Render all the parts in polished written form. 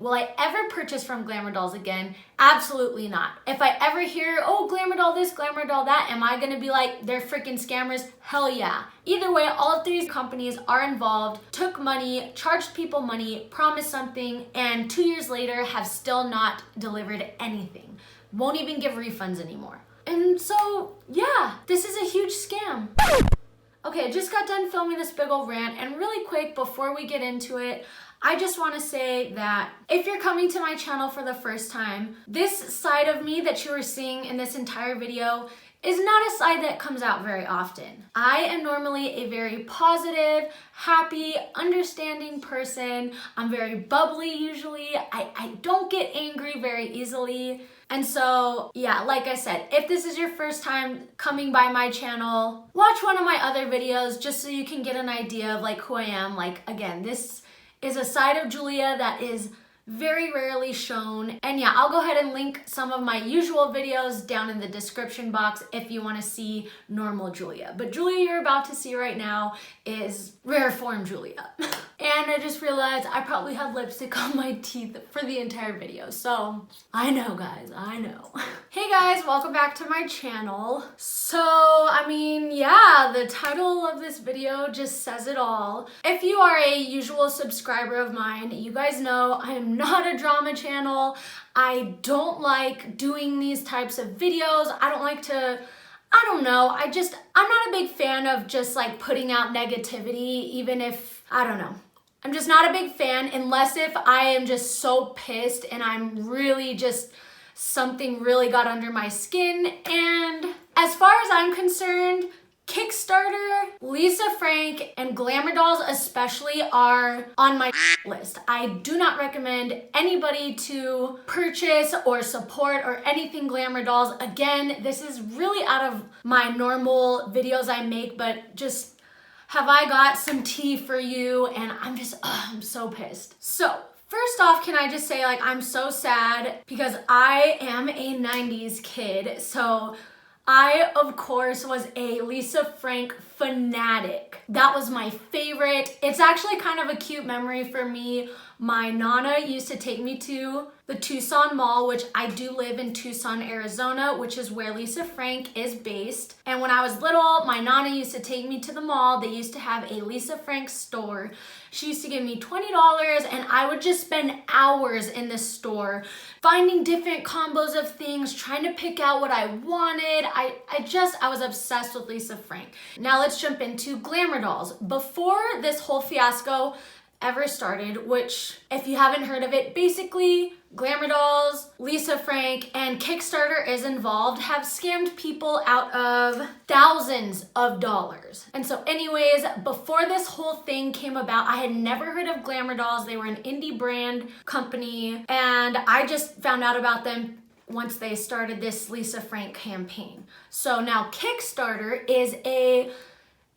Will I ever purchase from Glamour Dolls again? Absolutely not. If I ever hear, oh, Glamour Doll this, Glamour Doll that, am I gonna be like, they're freaking scammers? Hell yeah. Either way, all of these companies are involved, took money, charged people money, promised something, and 2 years later have still not delivered anything. Won't even give refunds anymore. And so, yeah, this is a huge scam. Okay, I just got done filming this big old rant, and really quick before we get into it, I just want to say that if you're coming to my channel for the first time, this side of me that you are seeing in this entire video is not a side that comes out very often. I am normally a very positive, happy, understanding person. I'm very bubbly usually. I don't get angry very easily. And so, yeah, like I said, if this is your first time coming by my channel, watch one of my other videos just so you can get an idea of like who I am. Like, again, this is a side of Julia that is very rarely shown. And yeah, I'll go ahead and link some of my usual videos down in the description box if you want to see normal Julia. But Julia you're about to see right now is rare form Julia. And I just realized I probably had lipstick on my teeth for the entire video. So I know, guys, I know. Hey guys, welcome back to my channel. So, I mean, yeah, the title of this video just says it all. If you are a usual subscriber of mine, you guys know I'm not a drama channel. I don't like doing these types of videos. I don't like to, I don't know, I'm not a big fan of just like putting out negativity, even if, I don't know. I'm just not a big fan unless if I am just so pissed and I'm really just, something really got under my skin. And as far as I'm concerned, Kickstarter, Lisa Frank, and Glamour Dolls especially are on my list. I do not recommend anybody to purchase or support or anything Glamour Dolls. Again, this is really out of my normal videos I make, but just have I got some tea for you, and I'm just, I'm so pissed. So, first off, can I just say, like, I'm so sad because I am a 90s kid. So I, of course, was a Lisa Frank fanatic. That was my favorite. It's actually kind of a cute memory for me. My Nana used to take me to the Tucson Mall, which I do live in Tucson, Arizona, which is where Lisa Frank is based. And when I was little, my Nana used to take me to the mall. They used to have a Lisa Frank store. She used to give me $20 and I would just spend hours in the store finding different combos of things, trying to pick out what I wanted. I was obsessed with Lisa Frank. Now let's jump into Glamour Dolls. Before this whole fiasco ever started, which if you haven't heard of it, basically Glamour Dolls, Lisa Frank, and Kickstarter is involved, have scammed people out of thousands of dollars. And so anyways, before this whole thing came about, I had never heard of Glamour Dolls. They were an indie brand company, and I just found out about them once they started this Lisa Frank campaign. So now Kickstarter is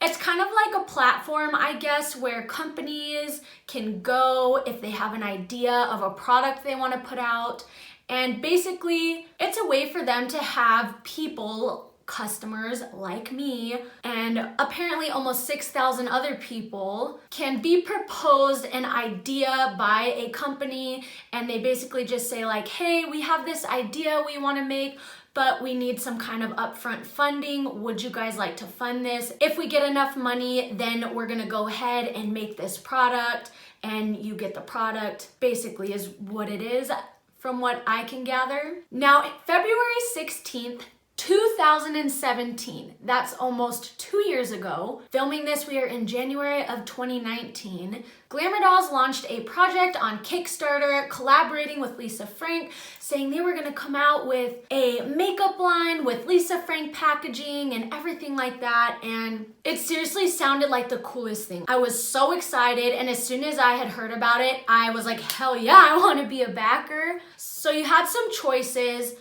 it's kind of like a platform, I guess, where companies can go if they have an idea of a product they want to put out. And basically, it's a way for them to have people, customers like me, and apparently almost 6,000 other people, can be proposed an idea by a company, and they basically just say like, hey, we have this idea we want to make, but we need some kind of upfront funding. Would you guys like to fund this? If we get enough money, then we're gonna go ahead and make this product, and you get the product, basically is what it is from what I can gather. Now, February 16th, 2017, that's almost 2 years ago. Filming this, we are in January of 2019. Glamour Dolls launched a project on Kickstarter, collaborating with Lisa Frank, saying they were gonna come out with a makeup line with Lisa Frank packaging and everything like that. And it seriously sounded like the coolest thing. I was so excited, and as soon as I had heard about it, I was like, hell yeah, I wanna be a backer. So you had some choices.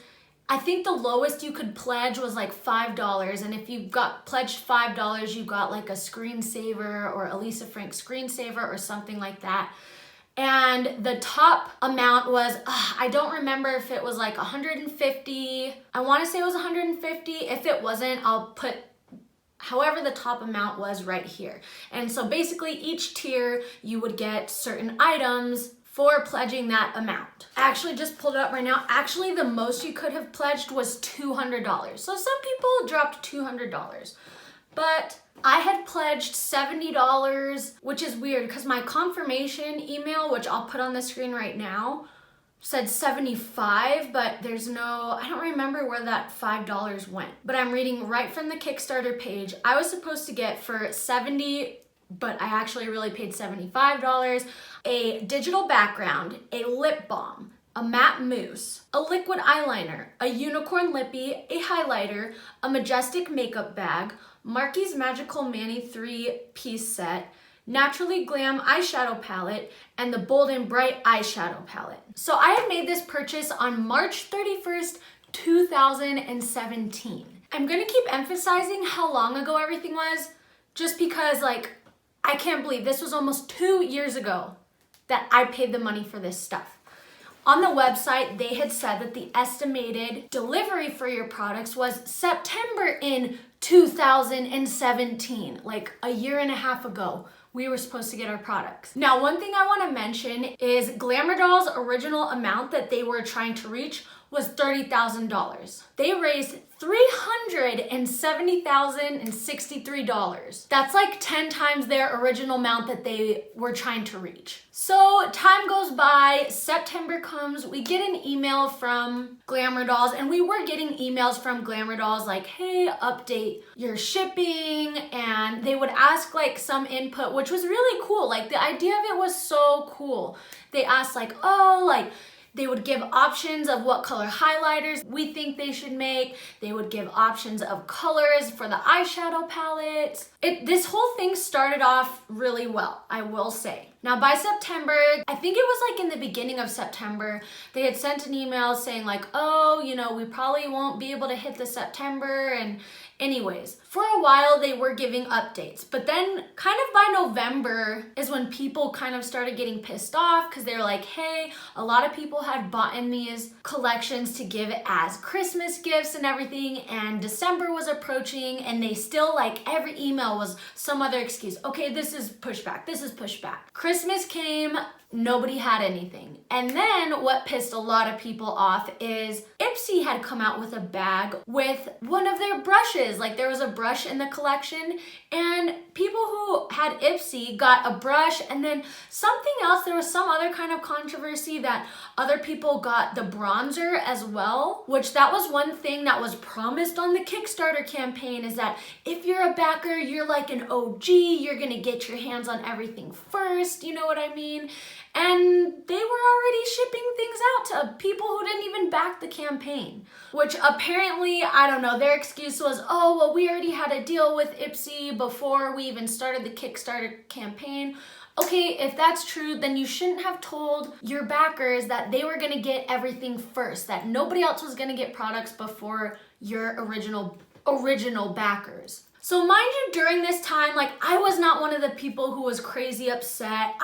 I think the lowest you could pledge was like $5, and if you got pledged $5, you got like a screensaver or a Lisa Frank screensaver or something like that. And the top amount was, I don't remember if it was like 150. I want to say it was 150. If it wasn't, I'll put however the top amount was right here. And so basically each tier you would get certain items for pledging that amount. I actually just pulled it up right now. Actually, the most you could have pledged was $200. So some people dropped $200. But I had pledged $70, which is weird because my confirmation email, which I'll put on the screen right now, said 75, but there's no, I don't remember where that $5 went. But I'm reading right from the Kickstarter page. I was supposed to get for 70, but I actually really paid $75, a digital background, a lip balm, a matte mousse, a liquid eyeliner, a unicorn lippy, a highlighter, a majestic makeup bag, Marky's Magical Mani 3-piece set, Naturally Glam eyeshadow palette, and the Bold and Bright eyeshadow palette. So I had made this purchase on March 31st, 2017. I'm gonna keep emphasizing how long ago everything was, just because like, I can't believe this was almost 2 years ago that I paid the money for this stuff. On the website, they had said that the estimated delivery for your products was September in 2017, like a year and a half ago. We were supposed to get our products. Now, one thing I want to mention is Glamour Doll's original amount that they were trying to reach was $30,000. They raised $370,063. That's like 10 times their original amount that they were trying to reach. So time goes by, September comes, we get an email from Glamour Dolls, and we were getting emails from Glamour Dolls like, hey, update your shipping, and they would ask like some input, which was really cool. Like the idea of it was so cool. They asked like, oh, like, they would give options of what color highlighters we think they should make. They would give options of colors for the eyeshadow palettes. This whole thing started off really well, I will say. Now by September, I think it was like in the beginning of September, they had sent an email saying like, oh, you know, we probably won't be able to hit the September. And anyways, for a while they were giving updates, but then kind of by November is when people kind of started getting pissed off because they're like, hey, a lot of people had bought in these collections to give as Christmas gifts and everything, and December was approaching and they still like every email was some other excuse. Okay, this is pushback, this is pushback. Christmas came, nobody had anything. And then what pissed a lot of people off is Ipsy had come out with a bag with one of their brushes. Like there was a brush in the collection, and people who had Ipsy got a brush, and then something else, there was some other kind of controversy that other people got the bronzer as well, which that was one thing that was promised on the Kickstarter campaign, is that if you're a backer, you're like an OG, you're gonna get your hands on everything first, you know what I mean? And they were already shipping things out to people who didn't even back the campaign, which apparently, I don't know, their excuse was, oh, well, we already had a deal with Ipsy before we even started the Kickstarter campaign. Okay, if that's true, then you shouldn't have told your backers that they were gonna get everything first, that nobody else was gonna get products before your original backers. So mind you, during this time, like I was not one of the people who was crazy upset.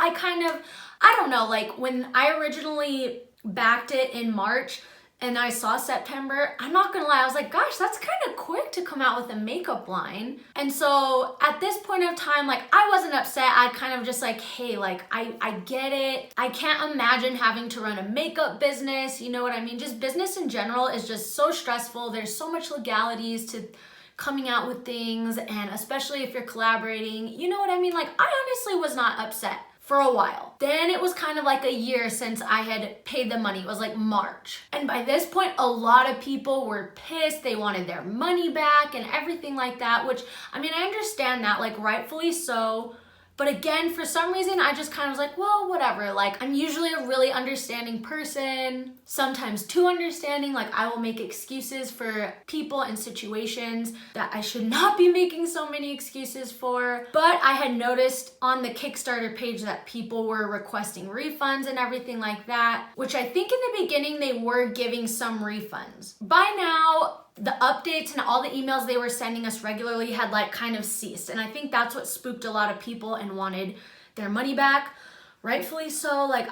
I don't know, like when I originally backed it in March and I saw September, I'm not gonna lie, I was like, gosh, that's kind of quick to come out with a makeup line. And so at this point of time, like I wasn't upset. I kind of just like, hey, like I get it. I can't imagine having to run a makeup business. You know what I mean? Just business in general is just so stressful. There's so much legalities to coming out with things, and especially if you're collaborating, you know what I mean? Like I honestly was not upset for a while. Then it was kind of like a year since I had paid the money. It was like March. And by this point, a lot of people were pissed. They wanted their money back and everything like that, which, I mean, I understand that, like rightfully so. But again, for some reason, I just kind of was like, well, whatever. Like, I'm usually a really understanding person, sometimes too understanding. Like, I will make excuses for people and situations that I should not be making so many excuses for. But I had noticed on the Kickstarter page that people were requesting refunds and everything like that, which I think in the beginning they were giving some refunds. By now, the updates and all the emails they were sending us regularly had like kind of ceased. And I think that's what spooked a lot of people and wanted their money back. Rightfully so. Like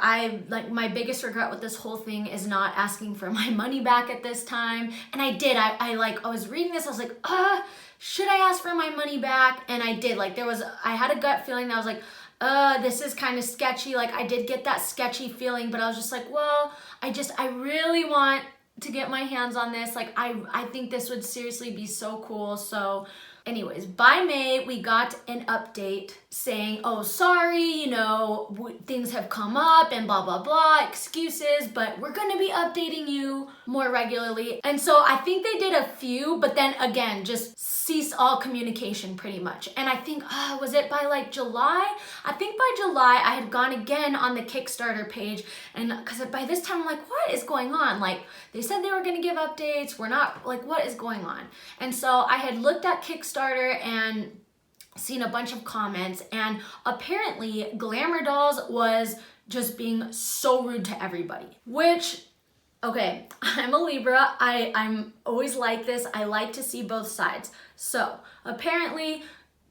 my biggest regret with this whole thing is not asking for my money back at this time. And I did. I was reading this, I was like, should I ask for my money back? And I did. Like I had a gut feeling that I was like, this is kind of sketchy. Like I did get that sketchy feeling, but I was just like, well, I really want to get my hands on this. Like I think this would seriously be so cool. So anyways, by May, we got an update saying, oh, sorry, you know, things have come up and blah, blah, blah, excuses, but we're gonna be updating you more regularly. And so I think they did a few, but then again, just cease all communication pretty much. And I think, was it by like July? I think by July, I had gone again on the Kickstarter page, and because by this time, I'm like, what is going on? Like, they said they were gonna give updates, we're not, like, what is going on? And so I had looked at Kickstarter and seen a bunch of comments, and apparently Glamour Dolls was just being so rude to everybody, which, okay, I'm a Libra. I'm always like this. I like to see both sides. So apparently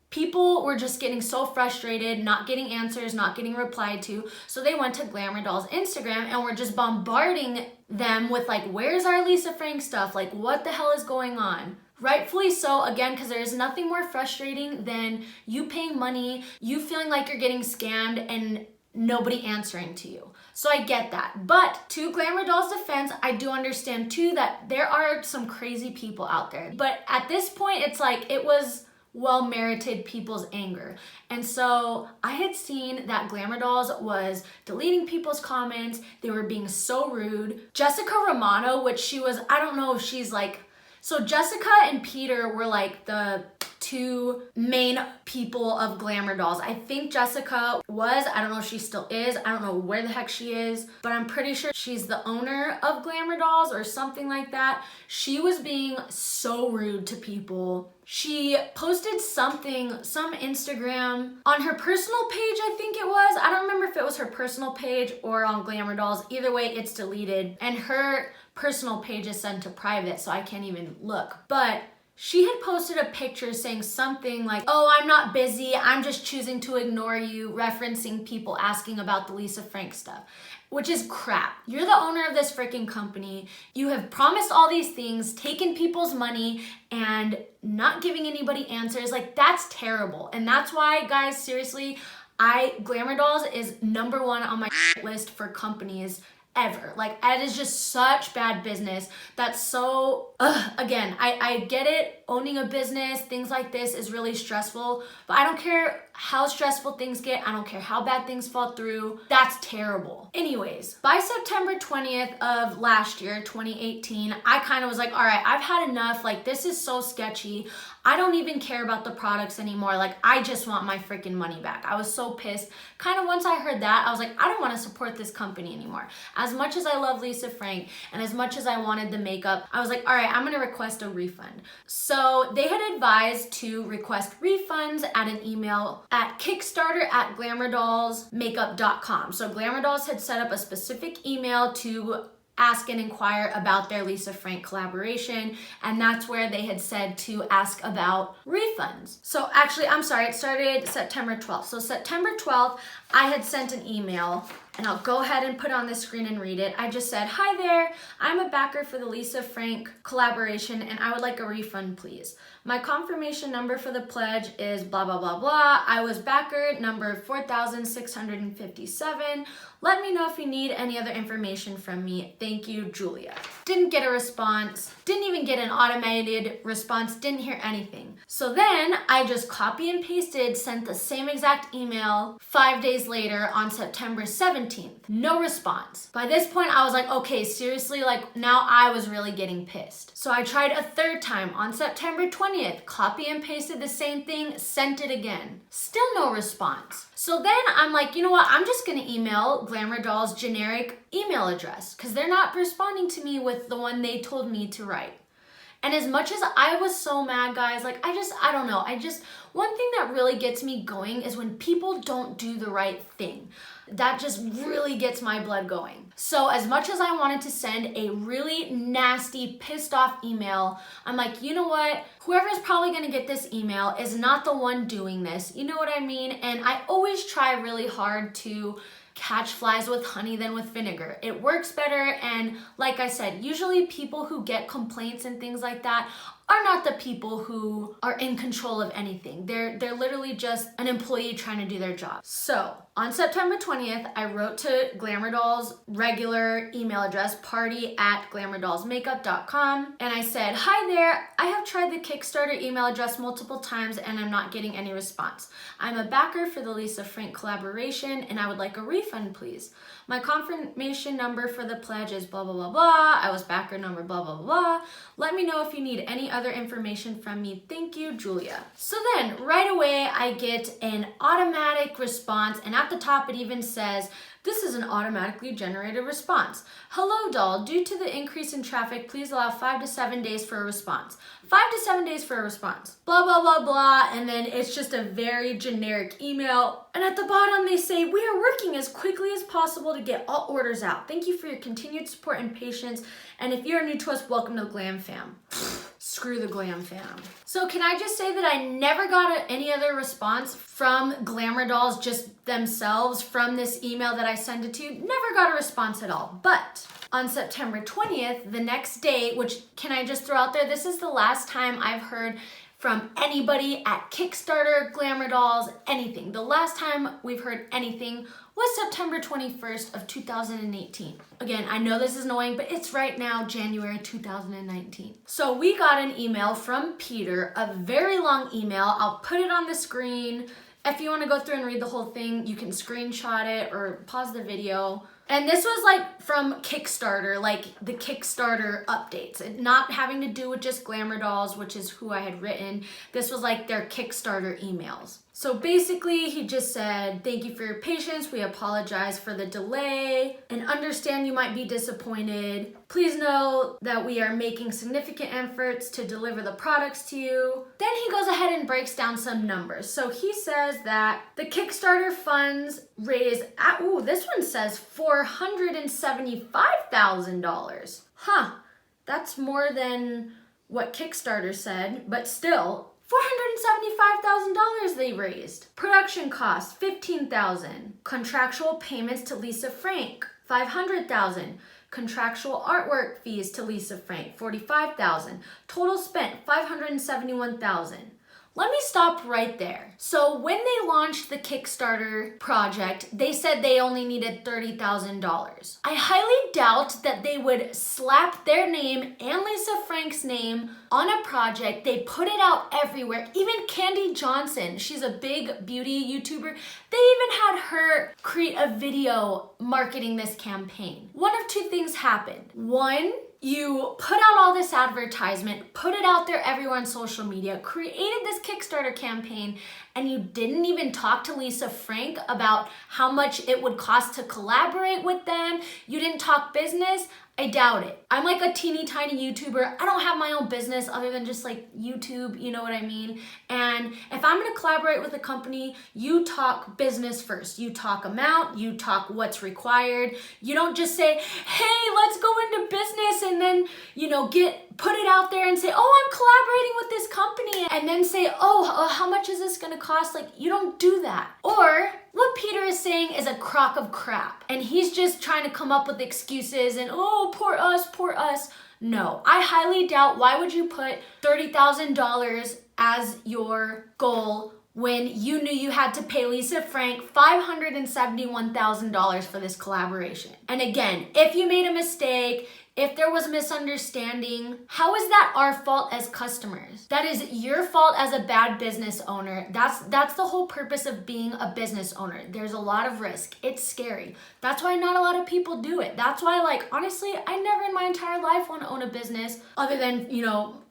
people were just getting so frustrated, not getting answers, not getting replied to. So they went to Glamour Dolls Instagram and were just bombarding them with like, where's our Lisa Frank stuff? Like, what the hell is going on? Rightfully so, again, because there's nothing more frustrating than you paying money, you feeling like you're getting scammed, and nobody answering to you. So I get that. But to Glamour Doll's defense, I do understand too that there are some crazy people out there. But at this point, it's like it was well-merited people's anger. And so I had seen that Glamour Dolls was deleting people's comments. They were being so rude. Jessica Romano, which she was, I don't know if she's like, so Jessica and Peter were like the two main people of Glamour Dolls. I think Jessica was, I don't know if she still is, I don't know where the heck she is, but I'm pretty sure she's the owner of Glamour Dolls or something like that. She was being so rude to people. She posted something, some Instagram on her personal page, I think it was. I don't remember if it was her personal page or on Glamour Dolls. Either way, it's deleted. And her personal page is sent to private, so I can't even look. But she had posted a picture saying something like, oh, I'm not busy, I'm just choosing to ignore you, referencing people asking about the Lisa Frank stuff, which is crap. You're the owner of this freaking company. You have promised all these things, taken people's money, and not giving anybody answers. Like, that's terrible. And that's why, guys, seriously, Glamour Dolls is number one on my list for companies ever. Like, it is just such bad business. That's so, again, I get it. Owning a business, things like this is really stressful, but I don't care how stressful things get. I don't care how bad things fall through. That's terrible. Anyways, by September 20th of last year, 2018, I kind of was like, all right, I've had enough. Like, this is so sketchy. I don't even care about the products anymore. Like, I just want my freaking money back. I was so pissed. Kind of once I heard that, I was like, I don't want to support this company anymore. As much as I love Lisa Frank and as much as I wanted the makeup, I was like, all right, I'm going to request a refund. So they had advised to request refunds at an email at Kickstarter@glamourdollsmakeup.com. So Glamour Dolls had set up a specific email to ask and inquire about their Lisa Frank collaboration, and that's where they had said to ask about refunds. So actually, I'm sorry, it started September 12th. So September 12th, I had sent an email, and I'll go ahead and put on the screen and read it. I just said, hi there, I'm a backer for the Lisa Frank collaboration, and I would like a refund, please. My confirmation number for the pledge is blah, blah, blah, blah. I was backer number 4,657. Let me know if you need any other information from me. Thank you, Julia. Didn't get a response. Didn't even get an automated response. Didn't hear anything. So then I just copy and pasted, sent the same exact email 5 days later on September 17th. No response. By this point, I was like, okay, seriously, like now I was really getting pissed. So I tried a third time on September 20th, copy and pasted the same thing, sent it again. Still no response. So then I'm like, you know what? I'm just gonna email Glamour Dolls' generic email address because they're not responding to me with the one they told me to write. And as much as I was so mad, guys, like I don't know. One thing that really gets me going is when people don't do the right thing. That just really gets my blood going. So as much as I wanted to send a really nasty, pissed off email, I'm like, you know what? Whoever's probably gonna get this email is not the one doing this. You know what I mean? And I always try really hard to catch flies with honey than with vinegar. It works better, and like I said, usually people who get complaints and things like that are not the people who are in control of anything. They're literally just an employee trying to do their job. So on September 20th, I wrote to Glamour Doll's regular email address, party@glamourdollsmakeup.com, and I said, "Hi there, I have tried the Kickstarter email address multiple times and I'm not getting any response. I'm a backer for the Lisa Frank collaboration and I would like a refund, please. My confirmation number for the pledge is blah, blah, blah, blah. I was backer number blah, blah, blah. Let me know if you need any other information from me. Thank you, Julia." So then right away, I get an automatic response, and at the top it even says, "This is an automatically generated response. Hello, doll. Due to the increase in traffic, please allow 5 to 7 days for a response." 5 to 7 days for a response. Blah, blah, blah, blah. And then it's just a very generic email. And at the bottom, they say, "We are working as quickly as possible to get all orders out. Thank you for your continued support and patience. And if you're new to us, welcome to the Glam Fam." Screw the Glam Fam. So can I just say that I never got any other response from Glamour Dolls just themselves from this email that I sent it to? Never got a response at all. But on September 20th, the next day, which can I just throw out there, this is the last time I've heard from anybody at Kickstarter, Glamour Dolls, anything. The last time we've heard anything was September 21st of 2018. Again, I know this is annoying, but it's right now, January 2019. So we got an email from Peter, a very long email. I'll put it on the screen. If you want to go through and read the whole thing, you can screenshot it or pause the video. And this was like from Kickstarter, like the Kickstarter updates, not having to do with just Glamour Dolls, which is who I had written. This was like their Kickstarter emails. So basically he just said, "Thank you for your patience. We apologize for the delay and understand you might be disappointed. Please know that we are making significant efforts to deliver the products to you." Then he goes ahead and breaks down some numbers. So he says that the Kickstarter funds raised, this one says $475,000. That's more than what Kickstarter said, but still, $475,000 they raised. Production costs, $15,000. Contractual payments to Lisa Frank, $500,000. Contractual artwork fees to Lisa Frank, $45,000. Total spent, $571,000. Let me stop right there. So when they launched the Kickstarter project, they said they only needed $30,000. I highly doubt that they would slap their name and Lisa Frank's name on a project. They put it out everywhere. Even Candy Johnson, she's a big beauty YouTuber, they even had her create a video marketing this campaign. One of two things happened. One, you put out all this advertisement, put it out there everywhere on social media, created this Kickstarter campaign, and you didn't even talk to Lisa Frank about how much it would cost to collaborate with them. You didn't talk business. I doubt it. I'm like a teeny tiny YouTuber. I don't have my own business other than just like YouTube, you know what I mean? And if I'm gonna collaborate with a company, you talk business first. You talk amount, you talk what's required. You don't just say, "Hey, let's go into business," and then, put it out there and say, "Oh, I'm collaborating with this company," and then say, "Oh, how much is this gonna cost?" Like, you don't do that. Or what Peter is saying is a crock of crap, and he's just trying to come up with excuses and, "Oh, poor us, poor us." No, I highly doubt. Why would you put $30,000 as your goal when you knew you had to pay Lisa Frank $571,000 for this collaboration? And again, if you made a mistake, if there was a misunderstanding, how is that our fault as customers? That is your fault as a bad business owner. That's the whole purpose of being a business owner. There's a lot of risk. It's scary. That's why not a lot of people do it. That's why, honestly, I never in my entire life want to own a business other than,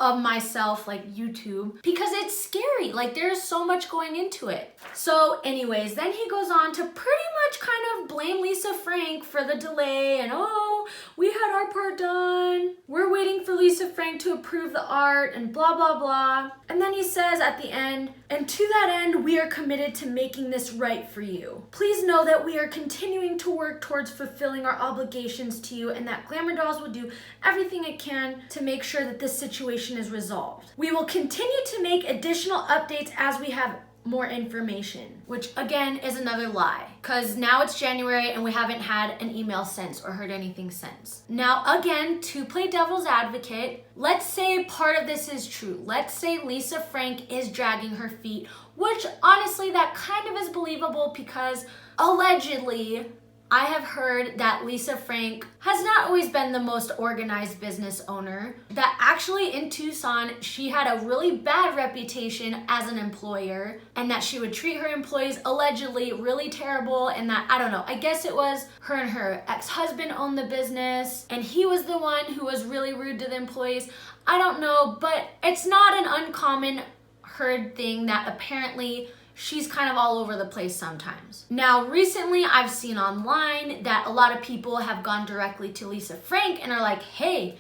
of myself, like YouTube, because it's scary. There's so much going into it. So anyways, then he goes on to pretty much kind of blame Lisa Frank for the delay and, "Oh, we had our part done. We're waiting for Lisa Frank to approve the art," and blah, blah, blah. And then he says at the end, "And to that end, we are committed to making this right for you. Please know that we are continuing to work towards fulfilling our obligations to you and that Glamour Dolls will do everything it can to make sure that this situation is resolved. We will continue to make additional updates as we have more information, which again is another lie, because now it's January and we haven't had an email since or heard anything since. Now again, to play devil's advocate, let's say part of this is true. Let's say Lisa Frank is dragging her feet, which honestly that kind of is believable because allegedly I have heard that Lisa Frank has not always been the most organized business owner, that actually in Tucson, she had a really bad reputation as an employer, and that she would treat her employees allegedly really terrible, and that, I don't know, I guess it was her and her ex-husband owned the business, and he was the one who was really rude to the employees. I don't know, but it's not an uncommon heard thing that apparently she's kind of all over the place sometimes. Now, recently I've seen online that a lot of people have gone directly to Lisa Frank and are like, hey,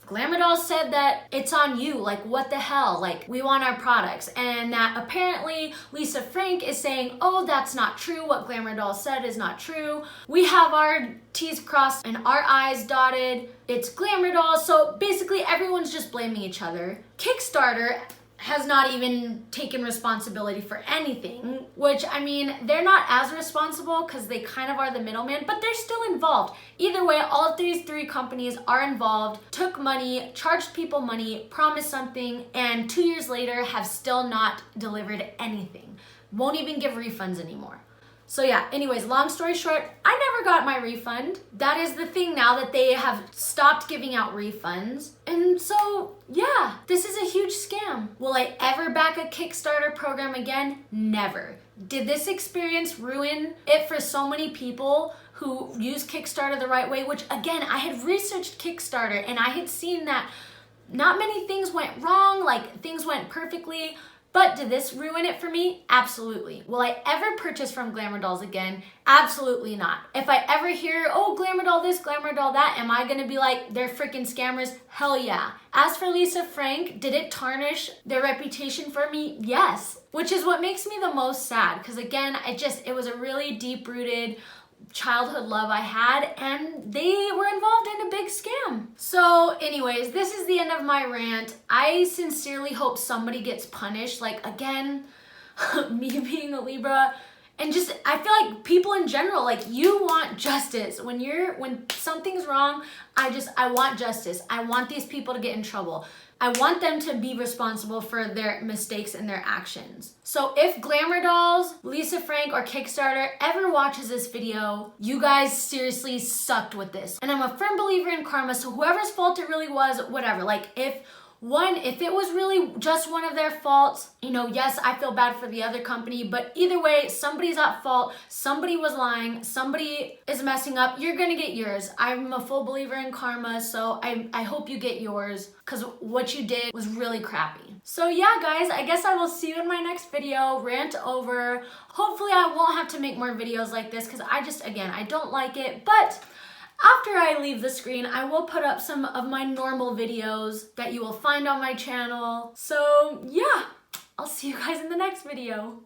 Glamour Dolls said that it's on you, like what the hell, like we want our products. And that apparently Lisa Frank is saying, oh, that's not true, what Glamour Dolls said is not true. We have our T's crossed and our I's dotted, it's Glamour Dolls. So basically everyone's just blaming each other. Kickstarter has not even taken responsibility for anything, which, I mean, they're not as responsible because they kind of are the middleman, but they're still involved. Either way, all of these three companies are involved, took money, charged people money, promised something, and 2 years later have still not delivered anything. Won't even give refunds anymore. So yeah, anyways, long story short, I never got my refund. That is the thing now, that they have stopped giving out refunds. And so yeah, this is a huge scam. Will I ever back a Kickstarter program again? Never. Did this experience ruin it for so many people who use Kickstarter the right way? Which again, I had researched Kickstarter and I had seen that not many things went wrong, like things went perfectly. But did this ruin it for me? Absolutely. Will I ever purchase from Glamour Dolls again? Absolutely not. If I ever hear, oh, Glamour Doll this, Glamour Doll that, am I gonna be like, they're freaking scammers? Hell yeah. As for Lisa Frank, did it tarnish their reputation for me? Yes. Which is what makes me the most sad, because again, it was a really deep-rooted childhood love I had, and they were involved in a big scam. So anyways, this is the end of my rant. I sincerely hope somebody gets punished. Like again, me being a Libra, and just I feel like people in general, like you want justice. When something's wrong, I want justice. I want these people to get in trouble. I want them to be responsible for their mistakes and their actions. So if Glamour Dolls, Lisa Frank, or Kickstarter ever watches this video, you guys seriously sucked with this. And I'm a firm believer in karma, so whoever's fault it really was, whatever. Like if it was really just one of their faults, you know, yes, I feel bad for the other company, but either way, somebody's at fault, somebody was lying, somebody is messing up, you're gonna get yours. I'm a full believer in karma, so I hope you get yours, because what you did was really crappy. So yeah, guys, I guess I will see you in my next video. Rant over. Hopefully I won't have to make more videos like this, because I don't like it, but after I leave the screen, I will put up some of my normal videos that you will find on my channel. So yeah, I'll see you guys in the next video.